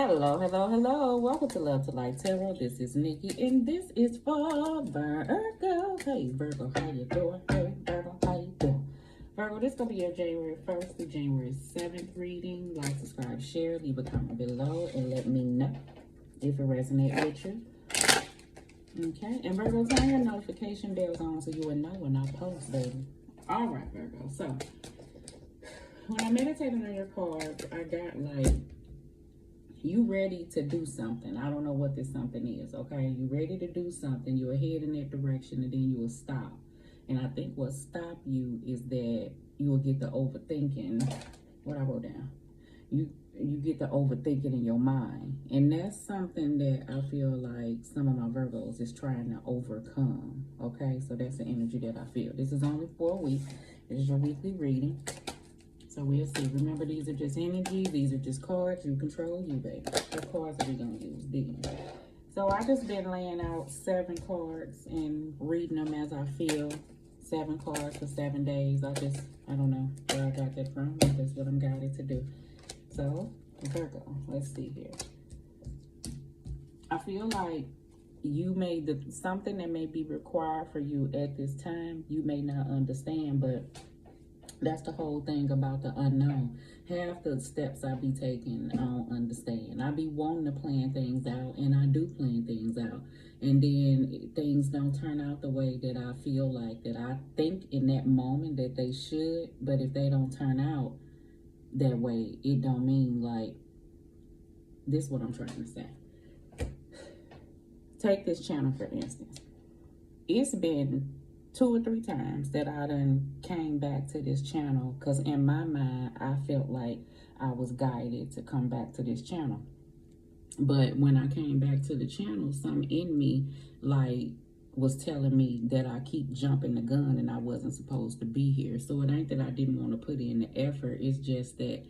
Hello, hello, hello. Welcome to Love to Light Tarot. This is Nikki, and this is for Virgo. Hey, Virgo, how you doing? Hey, Virgo, how you doing? Virgo, this is going to be your January 1st to January 7th reading. Like, subscribe, share, leave a comment below, and let me know if it resonates with you. Okay, and Virgo, turn your notification bells on so you will know when I post, baby. All right, Virgo. So, when I meditated on your cards, I got like, you ready to do something. I don't know what this something is, okay? You ready to do something. You'll head in that direction and then you will stop. And I think what stop you is that you will get the overthinking. What I wrote down. You get the overthinking in your mind. And that's something that I feel like some of my Virgos is trying to overcome, okay? So that's the energy that I feel. This is only for a week. This is your weekly reading. So we'll see. Remember, these are just energy. These are just cards. You control you, baby. What cards are we going to use? These. So I just been laying out 7 cards and reading them as I feel. 7 cards for 7 days. I don't know where I got that from. That's what I'm guided to do. So, Virgo, let's see here. I feel like you made something that may be required for you at this time. You may not understand, but that's the whole thing about the unknown. Half the steps I be taking, I don't understand. I be wanting to plan things out, and I do plan things out. And then things don't turn out the way that I feel like, that I think in that moment that they should. But if they don't turn out that way, it don't mean like, this is what I'm trying to say. Take this channel, for instance. It's been 2 or 3 times that I done came back to this channel because in my mind, I felt like I was guided to come back to this channel. But when I came back to the channel, something in me like was telling me that I keep jumping the gun and I wasn't supposed to be here. So it ain't that I didn't want to put in the effort. It's just that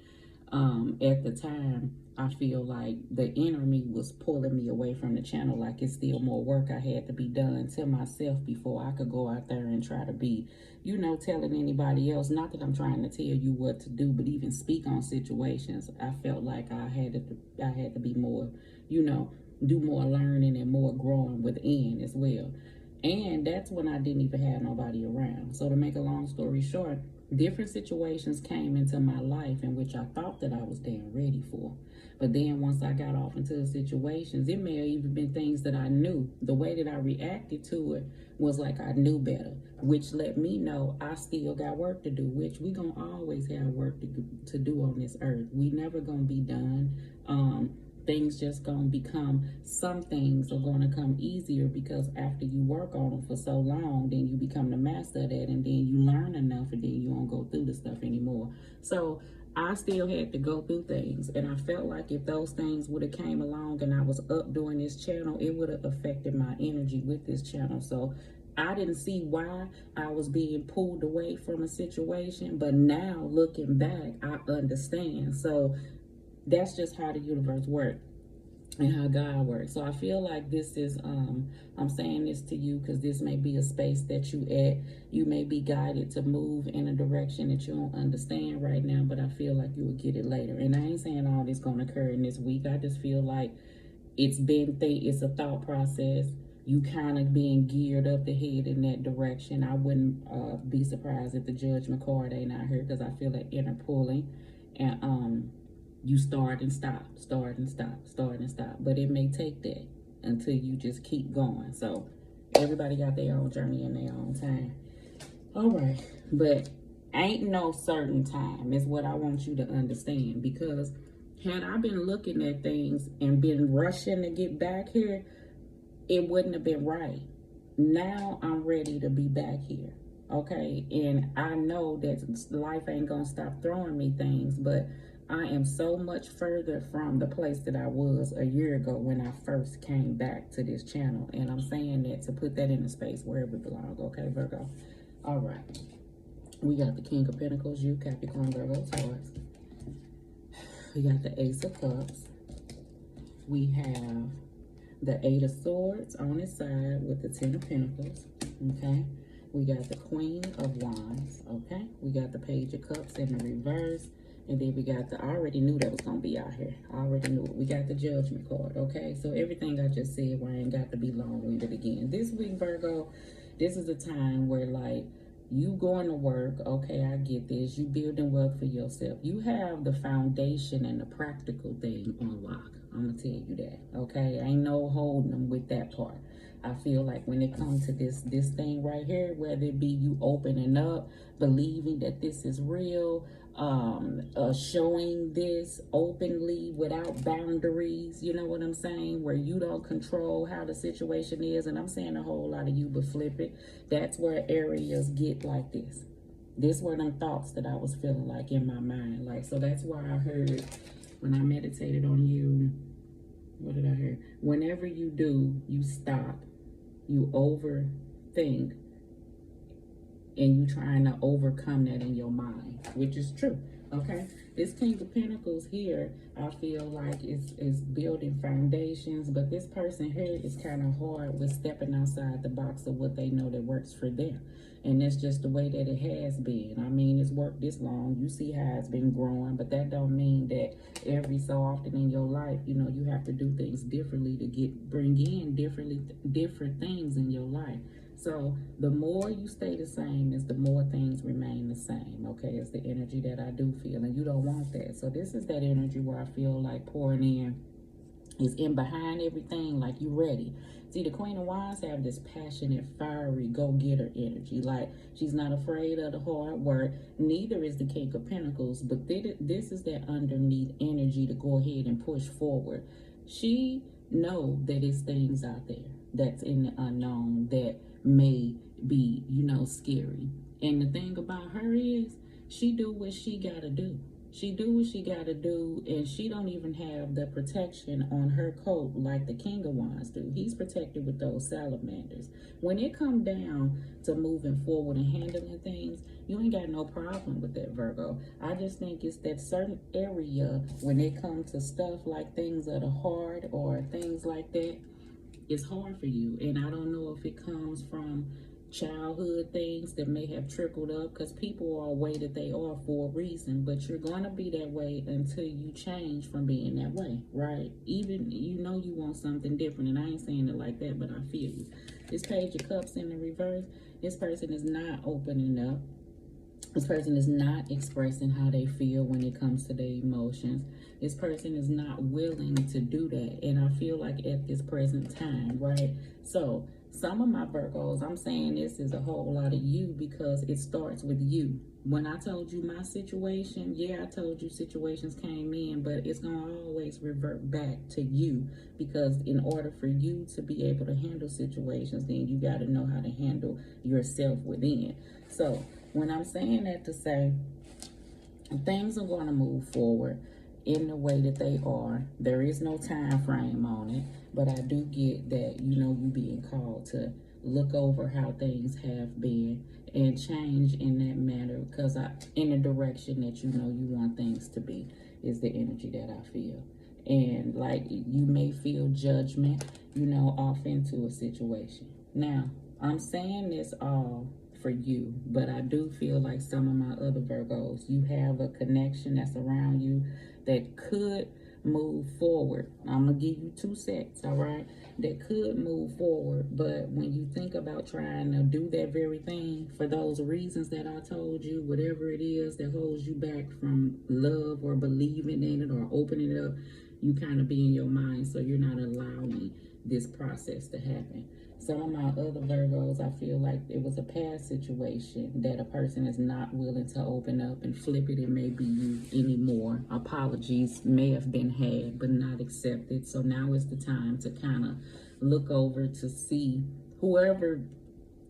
at the time, I feel like the inner me was pulling me away from the channel. Like it's still more work I had to be done to myself before I could go out there and try to be, you know, telling anybody else. Not that I'm trying to tell you what to do, but even speak on situations. I felt like I had to be more, you know, do more learning and more growing within as well. And that's when I didn't even have nobody around. So to make a long story short, different situations came into my life in which I thought that I was damn ready for. But then once I got off into the situations, it may have even been things that I knew. The way that I reacted to it was like I knew better, which let me know I still got work to do, which we gonna always have work to do on this earth. We never gonna be done. Things just gonna become, some things are gonna come easier because after you work on them for so long, then you become the master of that, and then you learn enough, and then you won't go through the stuff anymore. So I still had to go through things, and I felt like if those things would have came along and I was up doing this channel, it would have affected my energy with this channel. So I didn't see why I was being pulled away from a situation, but now looking back, I understand. So that's just how the universe works and how God works. So I feel like this is, I'm saying this to you because this may be a space that you at. You may be guided to move in a direction that you don't understand right now, but I feel like you will get it later. And I ain't saying all this going to occur in this week. I just feel like it's a thought process. You kind of being geared up to head in that direction. I wouldn't be surprised if the judgment card ain't out here because I feel that inner pulling. And you start and stop, start and stop, start and stop. But it may take that until you just keep going. So everybody got their own journey in their own time. All right. But ain't no certain time is what I want you to understand. Because had I been looking at things and been rushing to get back here, it wouldn't have been right. Now I'm ready to be back here. Okay. And I know that life ain't going to stop throwing me things, but I am so much further from the place that I was a year ago when I first came back to this channel. And I'm saying that to put that in a space wherever it belongs. Okay, Virgo? All right. We got the King of Pentacles, you, Capricorn, Virgo, Taurus. We got the Ace of Cups. We have the 8 of Swords on its side with the 10 of Pentacles. Okay? We got the Queen of Wands. Okay? We got the Page of Cups in the reverse. And then we got I already knew that was going to be out here. I already knew it. We got the Judgment card, okay? So everything I just said, where I ain't got to be long-winded again. This week, Virgo, this is a time where, like, you going to work, okay, I get this. You building wealth for yourself. You have the foundation and the practical thing on lock. I'm going to tell you that, okay? Ain't no holding them with that part. I feel like when it comes to this thing right here, whether it be you opening up, believing that this is real, showing this openly without boundaries, you know what I'm saying, where you don't control how the situation is, and I'm saying a whole lot of you, but flip it, that's where areas get like this. This were them thoughts that I was feeling like in my mind, like, so that's why I heard when I meditated on you, what did I hear? Whenever you do, you stop, you overthink, and you trying to overcome that in your mind, which is true, okay? This King of Pentacles here, I feel like is building foundations, but this person here is kind of hard with stepping outside the box of what they know that works for them. And that's just the way that it has been. I mean, it's worked this long. You see how it's been growing, but that don't mean that every so often in your life, you know, you have to do things differently to bring in different things in your life. So the more you stay the same is the more things remain the same, okay? It's the energy that I do feel, and you don't want that. So this is that energy where I feel like pouring in is in behind everything, like you ready. See, the Queen of Wands have this passionate, fiery, go-getter energy. Like, she's not afraid of the hard work. Neither is the King of Pentacles, but this is that underneath energy to go ahead and push forward. She know that it's things out there that's in the unknown that may be, you know, scary. And the thing about her is she do what she gotta do. She do what she gotta do, and she don't even have the protection on her coat like the King of Wands do. He's protected with those salamanders. When it come down to moving forward and handling things, you ain't got no problem with that, Virgo. I just think it's that certain area when it comes to stuff like things that are hard or things like that, it's hard for you. And I don't know if it comes from childhood things that may have trickled up, because people are the way that they are for a reason, but you're going to be that way until you change from being that way, right? Even, you know, you want something different, and I ain't saying it like that, but I feel you. This Page of Cups in the reverse, this person is not opening up. This person is not expressing how they feel when it comes to their emotions. This person is not willing to do that. And I feel like at this present time, right? So some of my Virgos, I'm saying this is a whole lot of you because it starts with you. When I told you my situation, yeah, I told you situations came in, but it's going to always revert back to you, because in order for you to be able to handle situations, then you got to know how to handle yourself within. So when I'm saying that to say things are going to move forward in the way that they are, there is no time frame on it, but I do get that, you know, you being called to look over how things have been and change in that manner, because in the direction that you know you want things to be is the energy that I feel. And like, you may feel judgment, you know, off into a situation. Now, I'm saying this all for you, but I do feel like some of my other Virgos, you have a connection that's around you that could move forward. I'm gonna give you 2 sets, all right, that could move forward. But when you think about trying to do that very thing for those reasons that I told you, whatever it is that holds you back from love or believing in it or opening it up, you kind of be in your mind, so you're not allowing this process to happen. Some of my other Virgos, I feel like it was a past situation that a person is not willing to open up and flip it. It may be you anymore. Apologies may have been had, but not accepted. So now is the time to kind of look over to see whoever,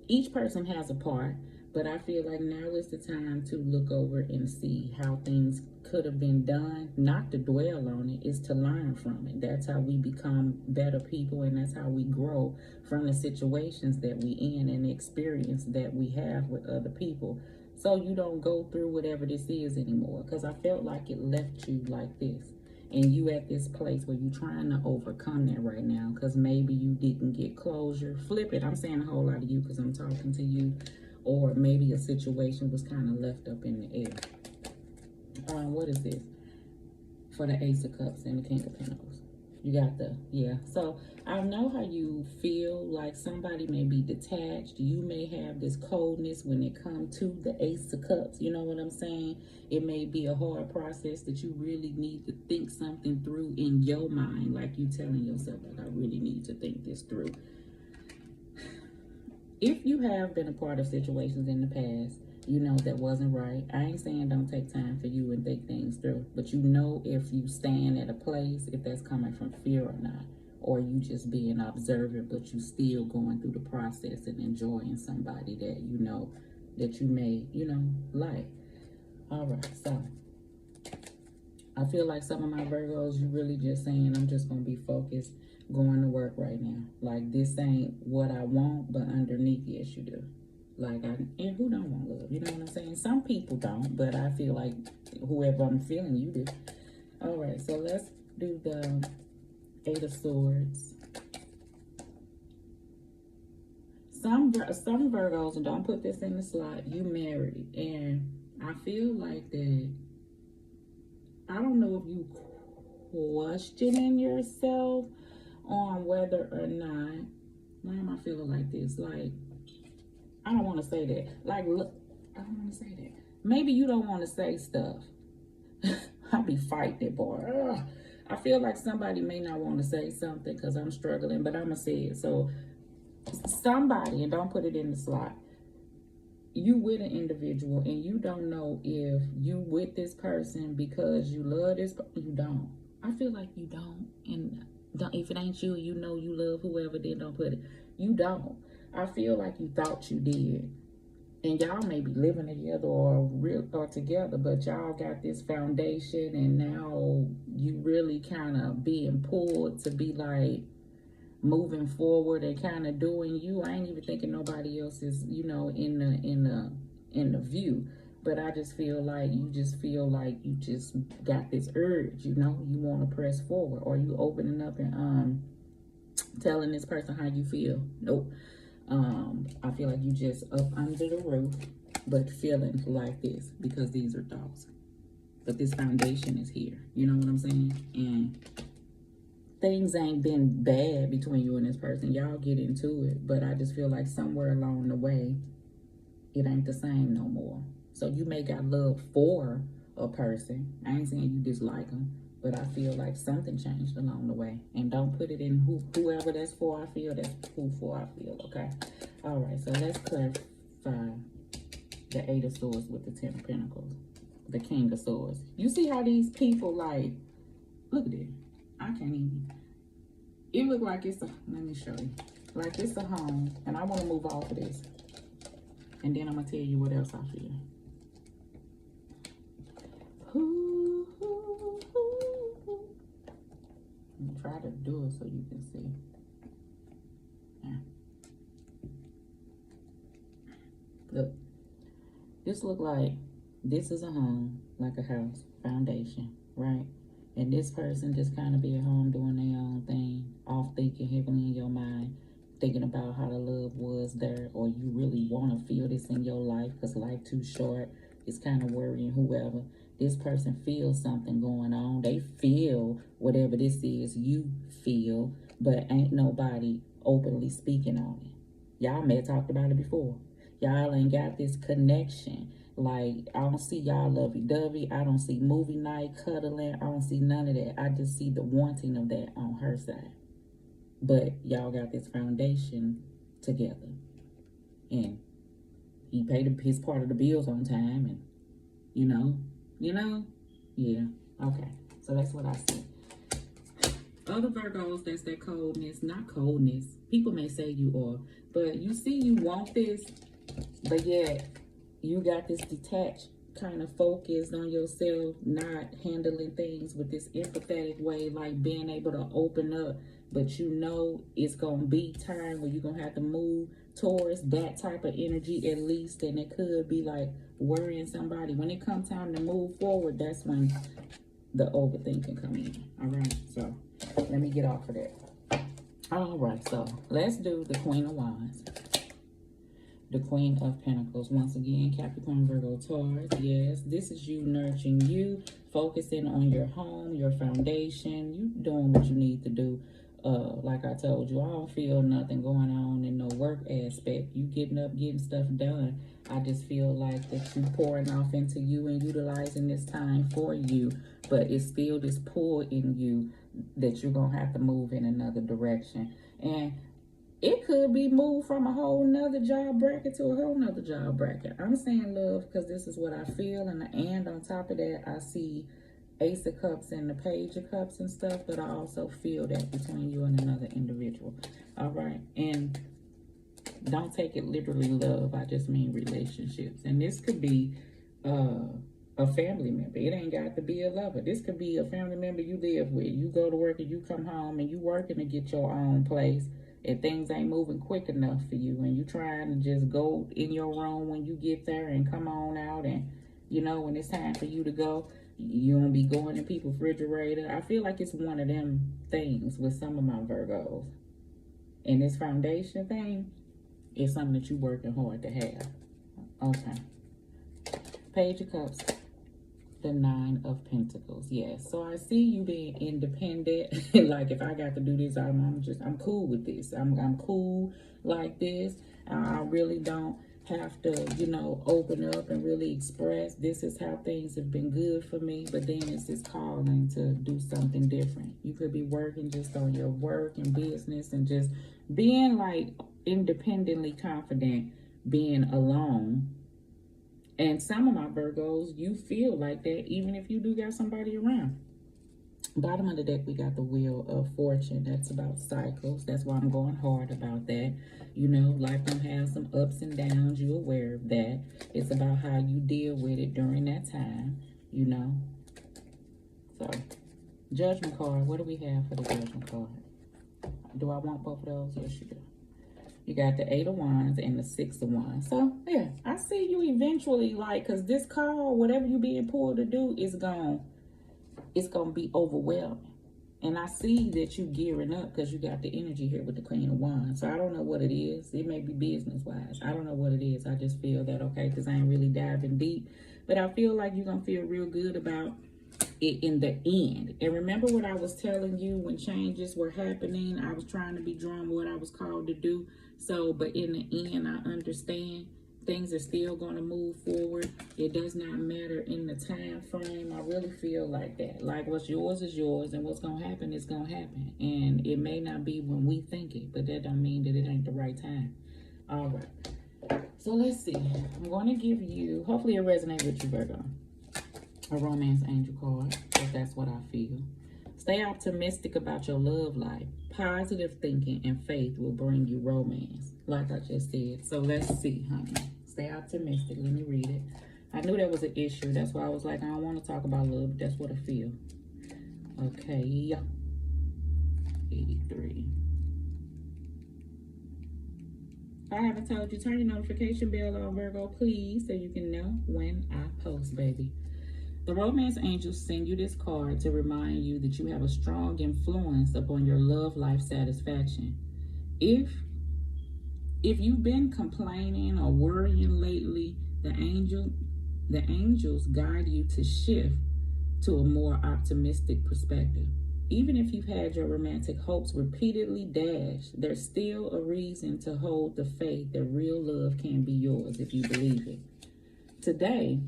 each person has a part, but I feel like now is the time to look over and see how things could have been done. Not to dwell on it, is to learn from it. That's how we become better people, and that's how we grow from the situations that we in and the experience that we have with other people. So you don't go through whatever this is anymore, because I felt like it left you like this. And you at this place where you're trying to overcome that right now, because maybe you didn't get closure. Flip it. I'm saying a whole lot of you because I'm talking to you. Or maybe a situation was kind of left up in the air. What is this? For the Ace of Cups and the King of Pentacles. You got the, yeah. So I know how you feel, like somebody may be detached. You may have this coldness when it comes to the Ace of Cups. You know what I'm saying? It may be a hard process that you really need to think something through in your mind. Like you telling yourself, like, I really need to think this through. If you have been a part of situations in the past, you know that wasn't right. I ain't saying don't take time for you and think things through, but you know if you stand at a place, if that's coming from fear or not, or you just being observant, but you still going through the process and enjoying somebody that you know that you may, like. All right, so I feel like some of my Virgos, you really just saying, I'm just going to be focused going to work right now. Like, this ain't what I want, but underneath, yes, you do. Like, and who don't want love? You know what I'm saying? Some people don't, but I feel like whoever I'm feeling, you do. All right, so let's do the Eight of Swords. Some Virgos, and don't put this in the slot, you married, and I feel like that, I don't know if you questioning yourself on whether or not, why am I feeling like this? Like, I don't want to say that. Like, look, I don't want to say that. Maybe you don't want to say stuff. I'll be fighting it, boy. Ugh. I feel like somebody may not want to say something because I'm struggling, but I'm going to say it. So, somebody, and don't put it in the slot, you with an individual and you don't know if you with this person because you love this, you don't. I feel like you don't, and if it ain't you, you know you love whoever, then don't put it. You don't. I feel like you thought you did, and y'all may be living together or together, but y'all got this foundation, and now you really kind of being pulled to be like moving forward and kind of doing you. I ain't even thinking nobody else is, in the view. But I just feel like you just got this urge, you want to press forward, or you opening up and telling this person how you feel. Nope. I feel like you just up under the roof, but feeling like this because these are thoughts. But this foundation is here. You know what I'm saying? And things ain't been bad between you and this person. Y'all get into it, but I just feel like somewhere along the way, it ain't the same no more. So you may got love for a person. I ain't saying you dislike them, but I feel like something changed along the way. And don't put it in whoever that's for. I feel that's who for I feel, okay? All right, so let's clarify the Eight of Swords with the Ten of Pentacles, the King of Swords. You see how these people, like, look at it. I can't even. It look like it's a, let me show you. Like it's a home, and I want to move off of this. And then I'm going to tell you what else I feel. Ooh, ooh, ooh. I'm going to try to do it so you can see. Yeah. Look. This look like this is a home, like a house, foundation, right? And this person just kind of be at home doing their own thing, off thinking heavily in your mind, thinking about how the love was there, or you really want to feel this in your life because life too short. It's kind of worrying whoever. This person feels something going on. They feel whatever this is you feel, but ain't nobody openly speaking on it. Y'all may have talked about it before. Y'all ain't got this connection. Like, I don't see y'all lovey-dovey. I don't see movie night, cuddling. I don't see none of that. I just see the wanting of that on her side. But y'all got this foundation together. And he paid his part of the bills on time. And, yeah. Okay. So that's what I see. Other Virgos, that's that coldness. Not coldness. People may say you are. But you see you want this. But yet, you got this detached, kind of focused on yourself, not handling things with this empathetic way, like being able to open up. But you know it's going to be time where you're going to have to move towards that type of energy at least. And it could be like worrying somebody. When it comes time to move forward, that's when the overthinking come in. All right, so let me get off of that. All right, so let's do the Queen of Wands. the Queen of Pentacles. Once again, Capricorn, Virgo, Taurus. Yes, this is you nurturing you, focusing on your home, your foundation. You doing what you need to do. Like I told you, I don't feel nothing going on in no work aspect. You getting up, getting stuff done. I just feel like that you pouring off into you and utilizing this time for you. But it's still this pull in you that you're going to have to move in another direction. And it could be moved from a whole nother job bracket to a whole nother job bracket. I'm saying love because this is what I feel. And on top of that, I see Ace of Cups and the Page of Cups and stuff. But I also feel that between you and another individual. All right. And don't take it literally love. I just mean relationships. And this could be a family member. It ain't got to be a lover. This could be a family member you live with. You go to work and you come home and you working to get your own place. And things ain't moving quick enough for you, and you trying to just go in your room when you get there and come on out, and you know when it's time for you to go, you don't be going in people's refrigerator. I feel like it's one of them things with some of my Virgos. And this foundation thing is something that you working hard to have. Okay. Page of Cups. The Nine of Pentacles. Yes. So I see you being independent. Like if I got to do this, I'm cool with this. I'm cool like this. I really don't have to, you know, open up and really express. This is how things have been good for me. But then it's this calling to do something different. You could be working just on your work and business and just being like independently confident, being alone. And some of my Virgos, you feel like that even if you do got somebody around. Bottom of the deck, we got the Wheel of Fortune. That's about cycles. That's why I'm going hard about that. You know, life can have some ups and downs. You're aware of that. It's about how you deal with it during that time, you know. So, Judgment card. What do we have for the Judgment card? Do I want both of those? Yes, you do. You got the Eight of Wands and the Six of Wands. So, yeah, I see you eventually, like, because this call, whatever you being pulled to do, is it's going to be overwhelming. And I see that you gearing up because you got the energy here with the Queen of Wands. So, I don't know what it is. It may be business-wise. I don't know what it is. I just feel that, okay, because I ain't really diving deep. But I feel like you're going to feel real good about it in the end. And remember what I was telling you when changes were happening? I was trying to be drawn what I was called to do. So, but in the end, I understand things are still going to move forward. It does not matter in the time frame. I really feel like that. Like what's yours is yours, and what's going to happen is going to happen. And it may not be when we think it, but that don't mean that it ain't the right time. All right. So let's see. I'm going to give you, hopefully it resonates with you, Virgo, a romance angel card, because that's what I feel. Stay optimistic about your love life. Positive thinking and faith will bring you romance, like I just said. So let's see, honey. Stay optimistic. Let me read it. I knew that was an issue. That's why I was like, I don't want to talk about love, but that's what I feel. Okay. 83. If I haven't told you, turn your notification bell on, Virgo, please, so you can know when I post, baby. The romance angels send you this card to remind you that you have a strong influence upon your love life satisfaction. If you've been complaining or worrying lately, the angels guide you to shift to a more optimistic perspective. Even if you've had your romantic hopes repeatedly dashed, there's still a reason to hold the faith that real love can be yours if you believe it. Today,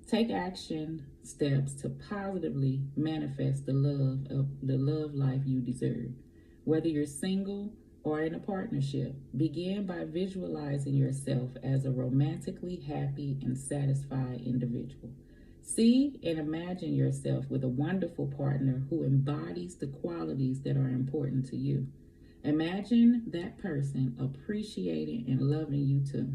take action steps to positively manifest the love life you deserve. Whether you're single or in a partnership, begin by visualizing yourself as a romantically happy and satisfied individual. See and imagine yourself with a wonderful partner who embodies the qualities that are important to you. Imagine that person appreciating and loving you too.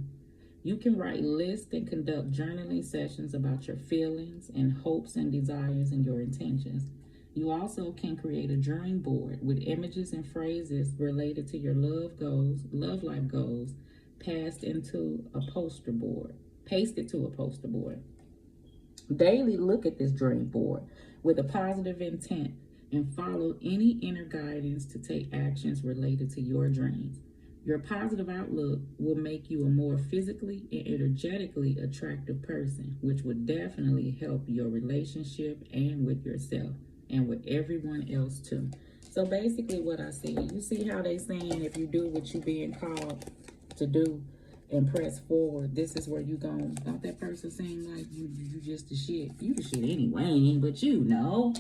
You can write lists and conduct journaling sessions about your feelings and hopes and desires and your intentions. You also can create a dream board with images and phrases related to your love life goals, pasted to a poster board. Daily look at this dream board with a positive intent and follow any inner guidance to take actions related to your dreams. Your positive outlook will make you a more physically and energetically attractive person, which would definitely help your relationship and with yourself and with everyone else too. So basically what I see, you see how they saying if you do what you being called to do and press forward, this is where you gon' don't that person seem like you just the shit. You the shit anyway, but you know.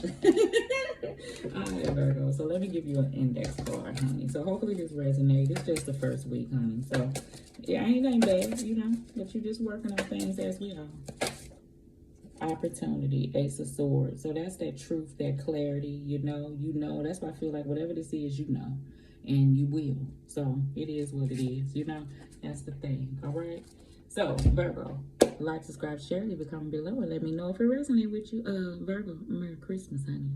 Alright, Virgo. So let me give you an index card, honey. So hopefully this resonates. It's just the first week, honey. So yeah, anything bad, you know, but you just working on things as we are. Opportunity, Ace of Swords. So that's that truth, that clarity, you know. That's why I feel like whatever this is, you know, and you will. So it is what it is, you know. That's the thing. All right. So Virgo, like, subscribe, share, leave a comment below, and let me know if it resonates with you. Virgo, Merry Christmas, honey.